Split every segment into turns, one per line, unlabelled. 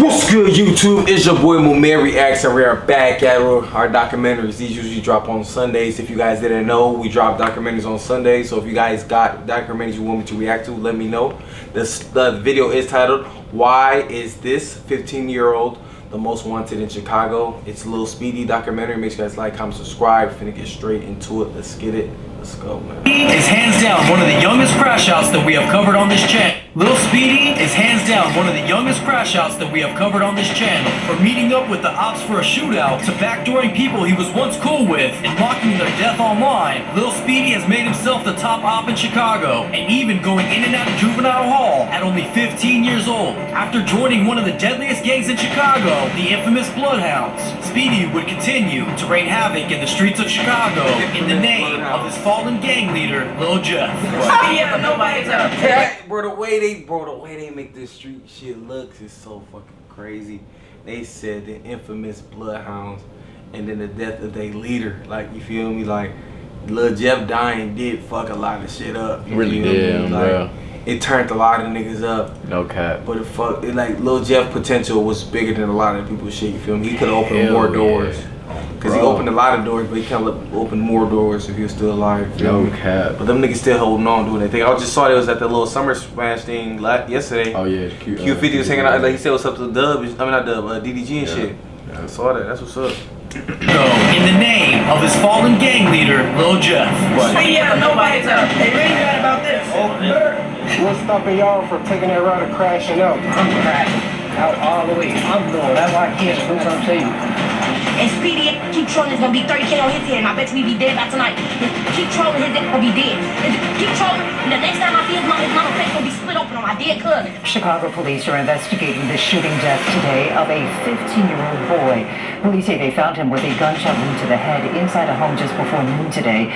What's good, YouTube? It's your boy Mumeri Reacts, and we are back at our documentaries. These usually drop on Sundays. If you guys didn't know, we drop documentaries on Sundays. So if you guys got documentaries you want me to react to, let me know. The video is titled, "Why Is This 15-Year-Old the Most Wanted in Chicago?" It's Lil Speedy documentary. Make sure you guys like, comment, subscribe. Finna get straight into it. Let's get it. Let's go, man.
Is hands down one of the youngest crash outs that we have covered on this channel. Lil Speedy is hands down one of the youngest crash outs that we have covered on this channel. From meeting up with the ops for a shootout to backdooring people he was once cool with and mocking their death online, Lil Speedy has made himself the top op in Chicago and even going in and out of juvenile hall at only 15 years old. After joining one of the deadliest gangs in Chicago, the infamous Bloodhounds, Speedy would continue to rain havoc in the streets of Chicago in the name of his fallen gang leader, Lil Jeff.
Yeah, nobody's up. Bro, the way they make this street shit looks is so fucking crazy. They said the infamous Bloodhounds, and then the death of their leader. Like, you feel me? Like, Lil Jeff dying did fuck a lot of shit up.
Really did,
like,
bro.
It turned a lot of niggas up.
No cap.
But like, Lil Jeff potential was bigger than a lot of people's shit. You feel me? He could have opened more doors. Because he opened a lot of doors, but he can't open more doors if he was still alive.
No cap.
But them niggas still holding on, doing their thing. I just saw it was at the little Summer Smash thing yesterday.
Oh yeah,
Q50 was hanging out. Like, he said what's up to Dub. I mean, not Dub, DDG and shit. Yeah. I saw that. That's what's up.
In the name of his fallen gang leader, Lil Jeff.
Yeah, nobody's up. Hey, we ain't mad about this.
What's stopping y'all from taking that route of crashing out?
I'm crashing out all the way. I'm doing. That's why I can't do what I'm saying.
And Speedy, keep trolling, it's gonna be 30K on his head, and I bet you we be dead by tonight. Keep trolling, his head gonna be dead. Keep trolling, and the next time I see his mama face gonna be split open on my dead cousin.
Chicago police are investigating the shooting death today of a 15-year-old boy. Police say they found him with a gunshot wound to the head inside a home just before noon today.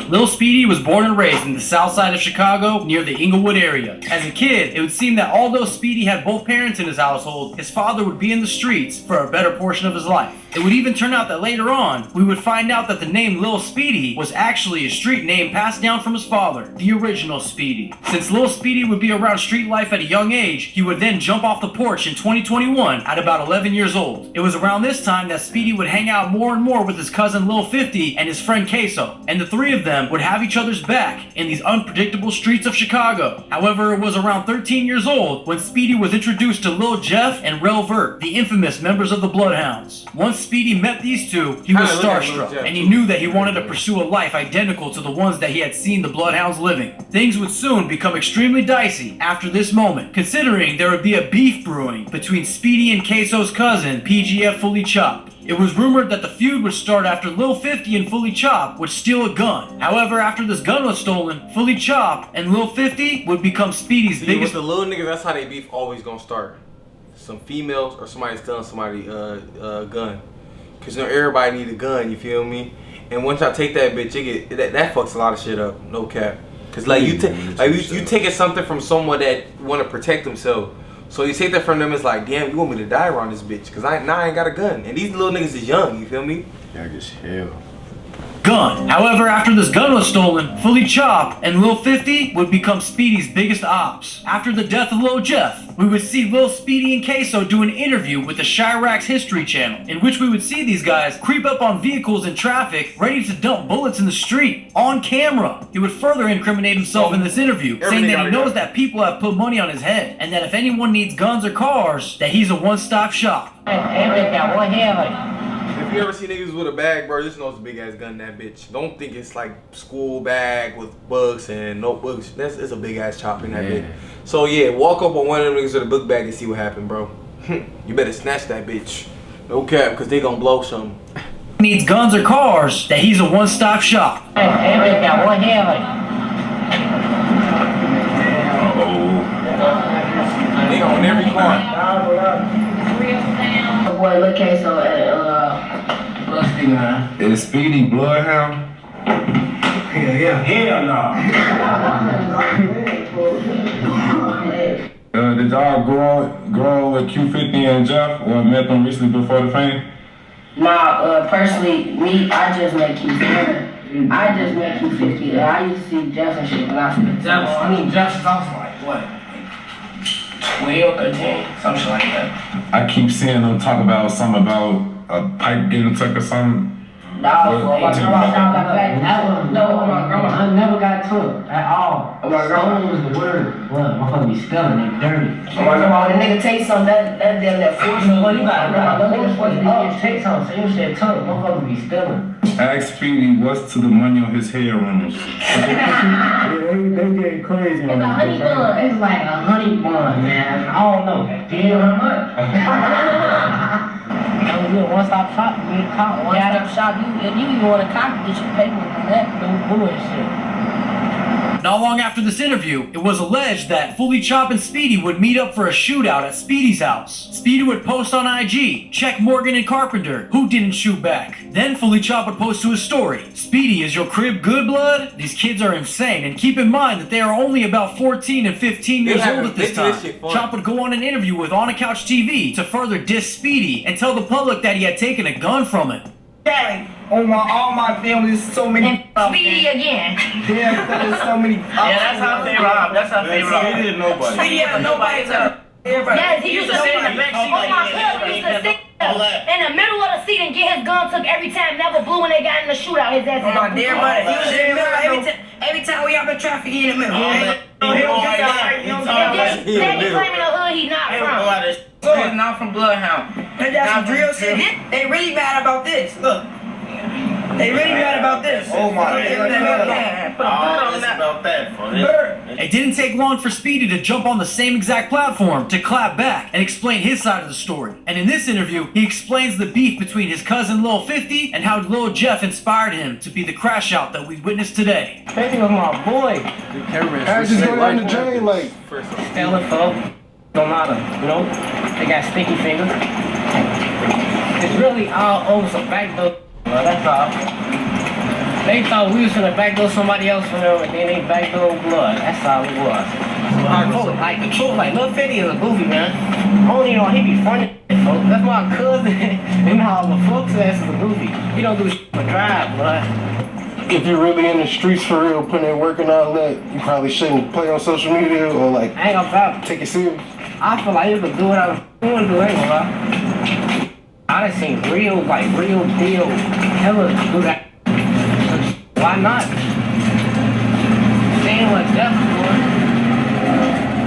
Lil Speedy was born and raised in the south side of Chicago near the Inglewood area. As a kid, it would seem that although Speedy had both parents in his household, his father would be in the streets for a better portion of his life. It would even turn out that later on, we would find out that the name Lil Speedy was actually a street name passed down from his father, the original Speedy. Since Lil Speedy would be around street life at a young age, he would then jump off the porch in 2021 at about 11 years old. It was around this time that Speedy would hang out more and more with his cousin Lil 50 and his friend Queso, and the three of them would have each other's back in these unpredictable streets of Chicago. However, it was around 13 years old when Speedy was introduced to Lil Jeff and Rel Vert, the infamous members of the Bloodhounds. Once Speedy met these two, he was starstruck, and he knew that he wanted to pursue a life identical to the ones that he had seen the Bloodhounds living. Things would soon become extremely dicey after this moment, considering there would be a beef brewing between Speedy and Queso's cousin, PGF Fully Chopped. It was rumored that the feud would start after Lil 50 and Fully Chopped would steal a gun. However, after this gun was stolen, Fully Chopped and Lil 50 would become Speedy's biggest.
With the little niggas, that's how they beef always gonna start. Some females or somebody stealing somebody a gun. Cause you know everybody need a gun, you feel me? And once I take that bitch, it get that fucks a lot of shit up. No cap. Cause like you taking something from someone that want to protect themselves. So you take that from them, it's like, damn, you want me to die around this bitch? Cause I ain't got a gun. And these little niggas is young, you feel me?
Yeah, just hell.
Gun. However, after this gun was stolen, Fully Chopped and Lil 50 would become Speedy's biggest ops. After the death of Lil Jeff, we would see Lil Speedy and Queso do an interview with the Chirac's History Channel, in which we would see these guys creep up on vehicles in traffic, ready to dump bullets in the street, on camera. He would further incriminate himself in this interview, saying that he knows that people have put money on his head, and that if anyone needs guns or cars, that he's a one-stop shop.
If you ever see niggas with a bag, bro, just know it's a big ass gun in that bitch. Don't think it's like school bag with books and notebooks. It's a big ass chop in that bitch. So yeah, walk up on one of them niggas with a book bag and see what happened, bro. You better snatch that bitch. No cap, because they gonna blow something.
Needs guns or cars, that he's a one-stop shop.
They on every car.
Boy, look, Queso and Lil Speedy, man.
Is Speedy Bloodhound?
Hell no.
Did y'all grow with Q50 and Jeff, or met them recently before the fame?
Nah, personally, me, I just met Q50. I just met 250. I used to see Jeff and shit when I was Jeff. I mean, Jeff was also like, what? 12, 13, something like that.
I keep seeing them talk about something about a pipe getting took or something.
No, my grandma sounds like that. No, my grandma. I never got took at all. My grandma was the word. What? My fucking be spelling it dirty. My grandma, the nigga take something, that damn that force. Well, you got to take something. So you said took. My fucking be spelling.
Ask Speedy what's to the money on his hair rooms.
They get crazy.
It's a honey bun. It's like a honey bun, man. I don't know. Do you know how much? You a one-stop shop, you get caught. One-stop shop, if you even want to cop, get your paperwork on that, no bullshit.
Not long after this interview, it was alleged that Fully Chop and Speedy would meet up for a shootout at Speedy's house. Speedy would post on IG, check Morgan and Carpenter, who didn't shoot back. Then Fully Chop would post to his story, Speedy, is your crib good blood? These kids are insane, and keep in mind that they are only about 14 and 15 years old at this time. Chop would go on an interview with On a Couch TV to further diss Speedy and tell the public that he had taken a gun from him.
Daddy, all my family, there's so many.
Speedy again.
Yeah, there's so many.
Yeah, that's how they rob. That's how they rob.
Speedy is nobody.
Speedy has nobody to.
Yes, he used to sit in the back seat. Oh, my cousin used to sit in the middle of the seat and get his gun took every time. Never blew when they got in the shootout. His ass.
Oh my dear buddy, he was in the middle every time we have been trafficking in the middle.
And then he claiming the hood he not from.
He's not from Bloodhound. That's some real shit. They really mad about this. Look. They really mad about this.
Oh my
God.
About that,
It didn't take long for Speedy to jump on the same exact platform to clap back and explain his side of the story. And in this interview, he explains the beef between his cousin Lil 50 and how Lil Jeff inspired him to be the crash out that we witnessed today.
50 was my boy.
The cameraman
I just go down the drain like.
Stealing folks. Don't matter, you know? They got sticky fingers. It's really all over some backdoor. Well, that's all. They thought we was gonna backdoor somebody else for them, and then they backdoor blood. That's all it was. Like the truth, like Lil 50 is a goofy, man. I don't even know he be funny. Folks. That's my cousin. And all the folks ass is a goofy. He don't do shit for drive, blood.
If you're really in the streets for real, putting in work and all that, you probably shouldn't play on social media or like
I ain't gonna stop.
take it serious.
I feel like you could do what I was doing, do ain't gonna lie. I done seen real deal, hella do that. Why not? Saying what Jeff doing.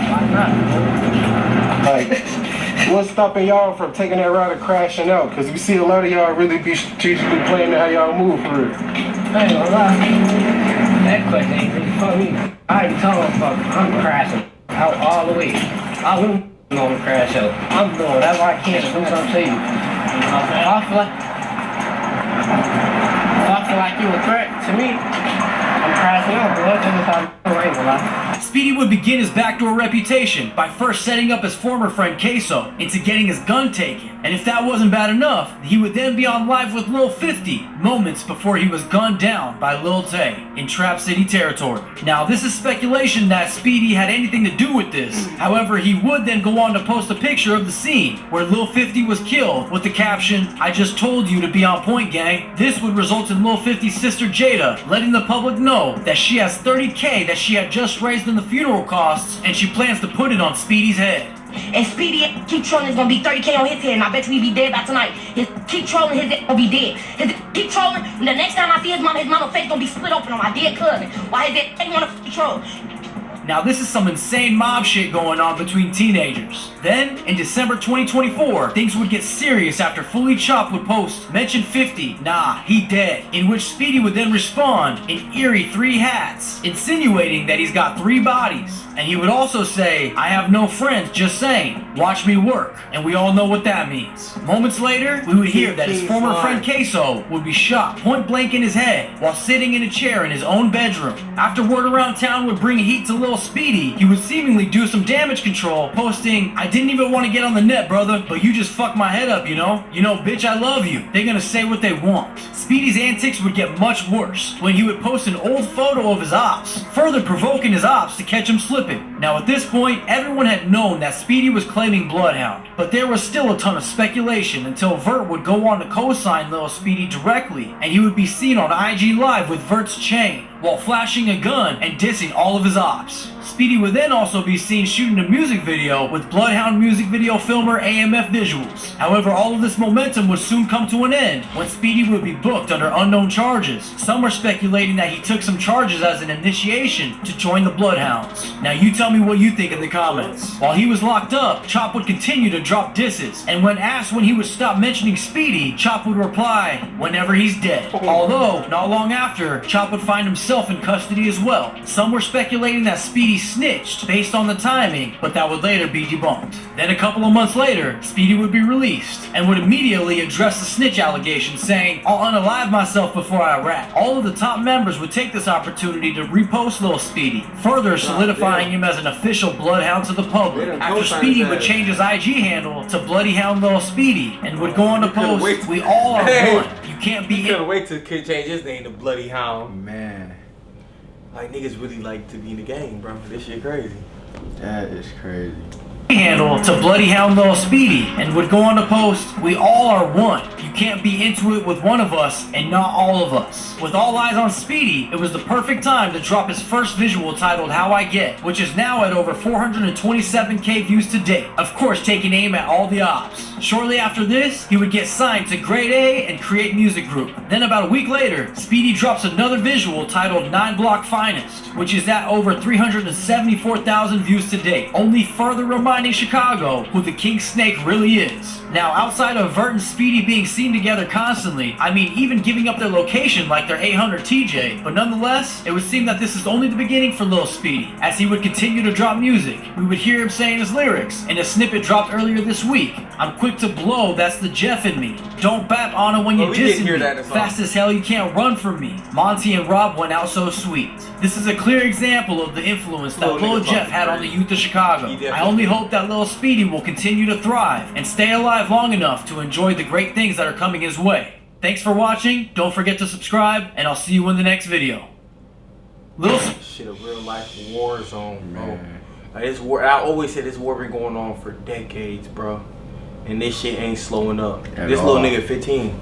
Why not?
Like, what's stopping y'all from taking that route of crashing out? Because we see a lot of y'all really be strategically playing how y'all move for real.
I ain't gonna lie. That question ain't really for me. I ain't telling motherfucker, I'm crashing out all the way. I wouldn't gonna crash out. I'm doing that's why I can't do what I'm saying. I feel like you a threat to me. I'm crashing out, bro. That's how I'm gonna lie.
Speedy would begin his backdoor reputation by first setting up his former friend Queso into getting his gun taken. And if that wasn't bad enough, he would then be on live with Lil 50 moments before he was gunned down by Lil Tay in Trap City territory. Now, this is speculation that Speedy had anything to do with this. However, he would then go on to post a picture of the scene where Lil 50 was killed with the caption, "I just told you to be on point, gang." This would result in Lil 50's sister Jada letting the public know that she has $30K that she had just raised in the funeral costs, and she plans to put it on Speedy's head.
And Speedy keep trolling, it's gonna be 30K on his head, and I bet you he be dead by tonight. Keep trolling, his head gonna be dead. Keep trolling, and the next time I see his mama face gonna be split open on my dead cousin. Why is it taking on a troll?
Now this is some insane mob shit going on between teenagers. Then, in December 2024, things would get serious after Fully Chop would post, "Mention 50, nah, he dead," in which Speedy would then respond in eerie 3 hats, insinuating that he's got 3 bodies. And he would also say, "I have no friends, just saying, watch me work," and we all know what that means. Moments later, we would hear that his former friend Queso would be shot point blank in his head while sitting in a chair in his own bedroom. After word around town would bring heat to Lil Speedy, he would seemingly do some damage control, posting, "I didn't even want to get on the net, brother, but you just fucked my head up, you know? You know, bitch, I love you." They're gonna say what they want. Speedy's antics would get much worse when he would post an old photo of his ops, further provoking his ops to catch him slipping. Now at this point, everyone had known that Speedy was claiming Bloodhound, but there was still a ton of speculation until Vert would go on to co-sign Lil Speedy directly, and he would be seen on IG Live with Vert's chain, while flashing a gun and dissing all of his ops. Speedy would then also be seen shooting a music video with Bloodhound music video filmer AMF Visuals. However, all of this momentum would soon come to an end when Speedy would be booked under unknown charges. Some are speculating that he took some charges as an initiation to join the Bloodhounds. Now you tell me what you think in the comments. While he was locked up, Chop would continue to drop disses, and when asked when he would stop mentioning Speedy, Chop would reply, "Whenever he's dead." Although, not long after, Chop would find himself in custody as well. Some were speculating that Speedy snitched based on the timing, but that would later be debunked. Then a couple of months later, Speedy would be released and would immediately address the snitch allegations, saying, "I'll unalive myself before I rap." All of the top members would take this opportunity to repost Lil Speedy, further solidifying him as an official Bloodhound to the public. After Speedy would change his IG handle to Bloody Hound Lil Speedy and would go on to post, "We all are one. You can't be
Couldn't wait to change his name to Bloody Hound.
Man,
Like, niggas really like to be in the game, bro. This shit crazy.
that is crazy.
handle to Bloody Hound Lil Speedy and would go on to post, "We all are one. You can't be into it with one of us and not all of us." With all eyes on Speedy, it was the perfect time to drop his first visual titled How I Get, which is now at over 427K views to date. Of course, taking aim at all the ops. Shortly after this, he would get signed to Grade A and Create Music Group. Then about a week later, Speedy drops another visual titled 9 Block Finest, which is at over 374,000 views to date, only further reminding Chicago who the King Snake really is. Now, outside of Vert and Speedy being seen together constantly, I mean even giving up their location like their 800 TJ, but nonetheless, it would seem that this is only the beginning for Lil Speedy, as he would continue to drop music. We would hear him saying his lyrics in a snippet dropped earlier this week. "I'm quick to blow, that's the Jeff in me. Don't bap on it when you're dissing me. Fast as hell, you can't run from me. Monty and Rob went out so sweet." This is a clear example of the influence that Lil Jeff had on the youth of Chicago. I only hope that Lil Speedy will continue to thrive and stay alive long enough to enjoy the great things that are coming his way. Thanks for watching, don't forget to subscribe, and I'll see you in the next video.
Shit, a real life war zone, bro. Like, this war, I always say this war been going on for decades, bro. And this shit ain't slowing up. This little nigga 15.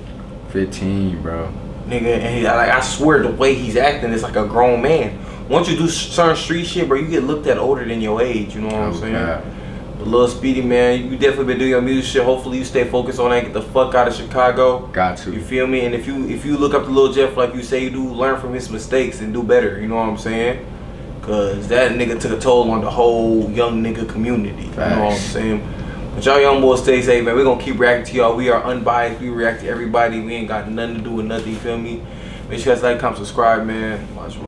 15, bro.
Nigga, and I swear the way he's acting is like a grown man. Once you do certain street shit, bro, you get looked at older than your age, you know what I'm saying?
God.
But Lil Speedy, man, you definitely been doing your music shit. Hopefully you stay focused on that, get the fuck out of Chicago.
Got to.
You feel me? And if you look up to Lil Jeff like you say you do, learn from his mistakes and do better, you know what I'm saying? Cause that nigga took a toll on the whole young nigga community.
Facts.
You know what I'm saying? But y'all young boys stay safe, man. We're gonna keep reacting to y'all. We are unbiased. We react to everybody. We ain't got nothing to do with nothing, you feel me? Make sure you guys like, comment, subscribe, man. Watch